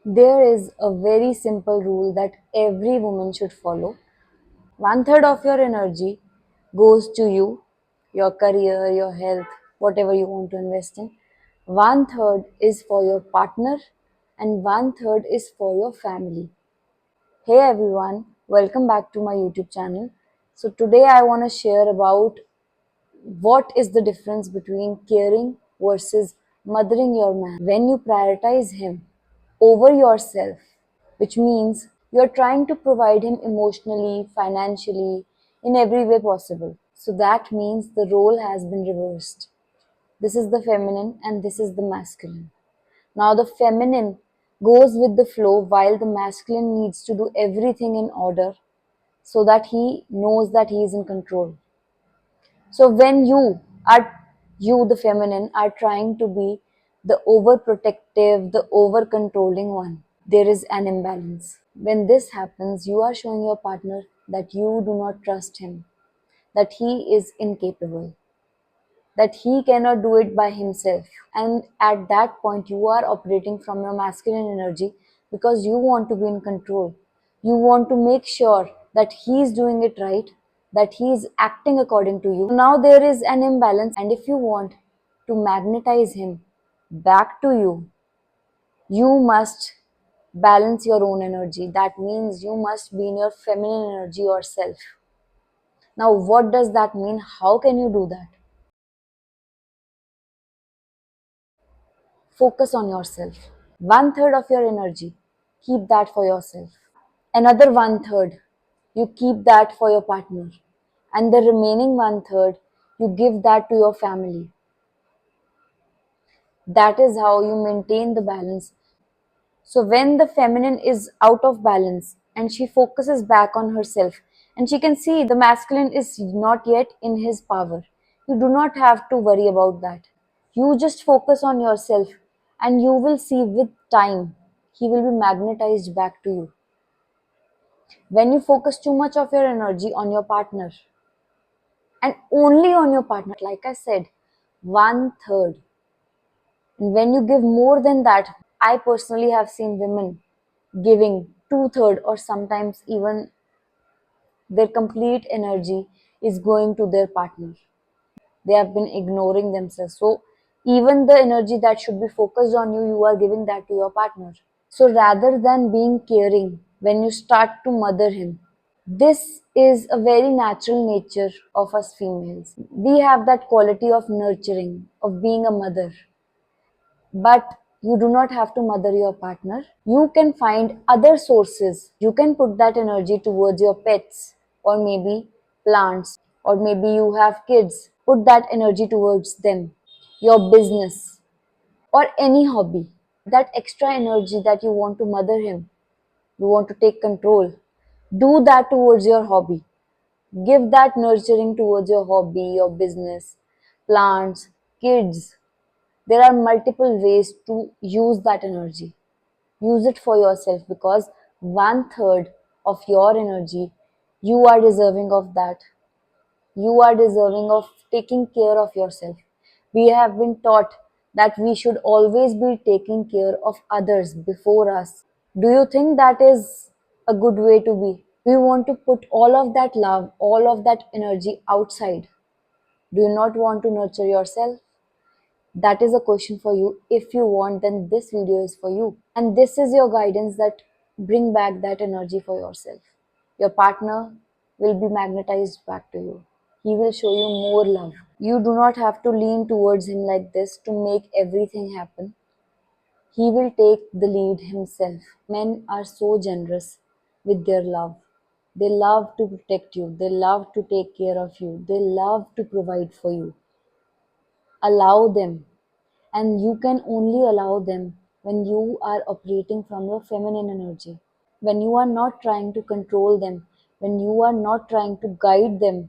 There is a very simple rule that every woman should follow. One third of your energy goes to you, your career, your health, whatever you want to invest in. One third is for your partner, and one third is for your family. Hey everyone, welcome back to my YouTube channel. So today I want to share about what is the difference between caring versus mothering your man. When you prioritize him over yourself, which means you're trying to provide him emotionally, financially, in every way possible. So that means the role has been reversed. This is the feminine and this is the masculine. Now, the feminine goes with the flow while the masculine needs to do everything in order so that he knows that he is in control. So, when you, the feminine, are trying to be the overprotective, the over controlling one, there is an imbalance. When this happens, you are showing your partner that you do not trust him, that he is incapable, that he cannot do it by himself. And at that point, you are operating from your masculine energy because you want to be in control. You want to make sure that he is doing it right, that he is acting according to you. Now there is an imbalance, and if you want to magnetize him back to you must balance your own energy. That means you must be in your feminine energy yourself. Now, what does that mean? How can you do that? Focus on yourself. One third of your energy, keep that for yourself. Another one third, you keep that for your partner. And the remaining one third, you give that to your family. That is how you maintain the balance. So when the feminine is out of balance and she focuses back on herself and she can see the masculine is not yet in his power, you do not have to worry about that. You just focus on yourself and you will see with time he will be magnetized back to you. When you focus too much of your energy on your partner and only on your partner, like I said, one third. And when you give more than that, I personally have seen women giving two-third or sometimes even their complete energy is going to their partner. They have been ignoring themselves. So even the energy that should be focused on you, you are giving that to your partner. So rather than being caring, when you start to mother him, this is a very natural nature of us females. We have that quality of nurturing, of being a mother. But you do not have to mother your partner. You can find other sources. You can put that energy towards your pets or maybe plants or maybe you have kids. Put that energy towards them, your business or any hobby. That extra energy that you want to mother him, you want to take control. Do that towards your hobby. Give that nurturing towards your hobby, your business, plants, kids. There are multiple ways to use that energy. Use it for yourself because one third of your energy, you are deserving of that. You are deserving of taking care of yourself. We have been taught that we should always be taking care of others before us. Do you think that is a good way to be? Do you want to put all of that love, all of that energy outside? Do you not want to nurture yourself? That is a question for you. If you want, then this video is for you. And this is your guidance that bring back that energy for yourself. Your partner will be magnetized back to you. He will show you more love. You do not have to lean towards him like this to make everything happen. He will take the lead himself. Men are so generous with their love. They love to protect you. They love to take care of you. They love to provide for you. Allow them. And you can only allow them when you are operating from your feminine energy. When you are not trying to control them, when you are not trying to guide them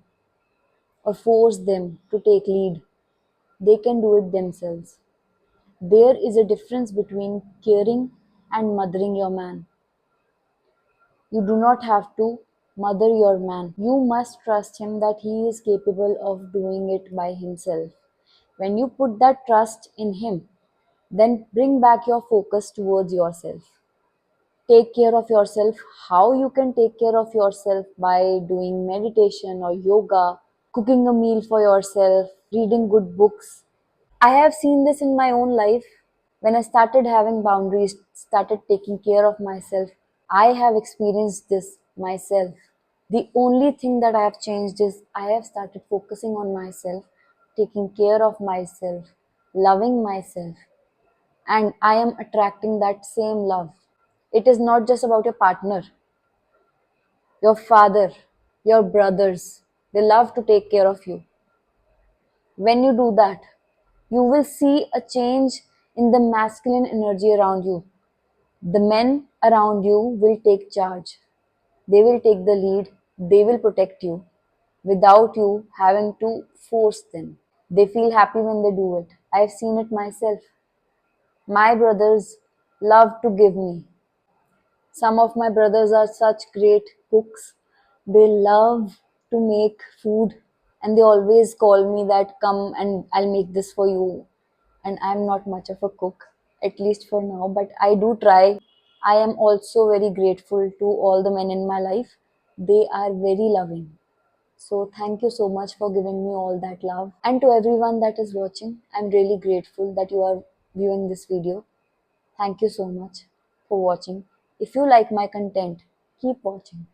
or force them to take lead, they can do it themselves. There is a difference between caring and mothering your man. You do not have to mother your man. You must trust him that he is capable of doing it by himself. When you put that trust in him, then bring back your focus towards yourself. take care of yourself. How you can take care of yourself? By doing meditation or yoga, cooking a meal for yourself, reading good books. I have seen this in my own life. When I started having boundaries, started taking care of myself, I have experienced this myself. The only thing that I have changed is I have started focusing on myself, taking care of myself, loving myself, and I am attracting that same love. It is not just about your partner, your father, your brothers. They love to take care of you. When you do that, you will see a change in the masculine energy around you. The men around you will take charge. They will take the lead. They will protect you without you having to force them. They feel happy when they do it. I've seen it myself. My brothers love to give me. Some of my brothers are such great cooks. They love to make food and they always call me that come and I'll make this for you. And I'm not much of a cook, at least for now, but I do try. I am also very grateful to all the men in my life. They are very loving. So thank you so much for giving me all that love. And to everyone that is watching, I'm really grateful that you are viewing this video. Thank you so much for watching. If you like my content, keep watching.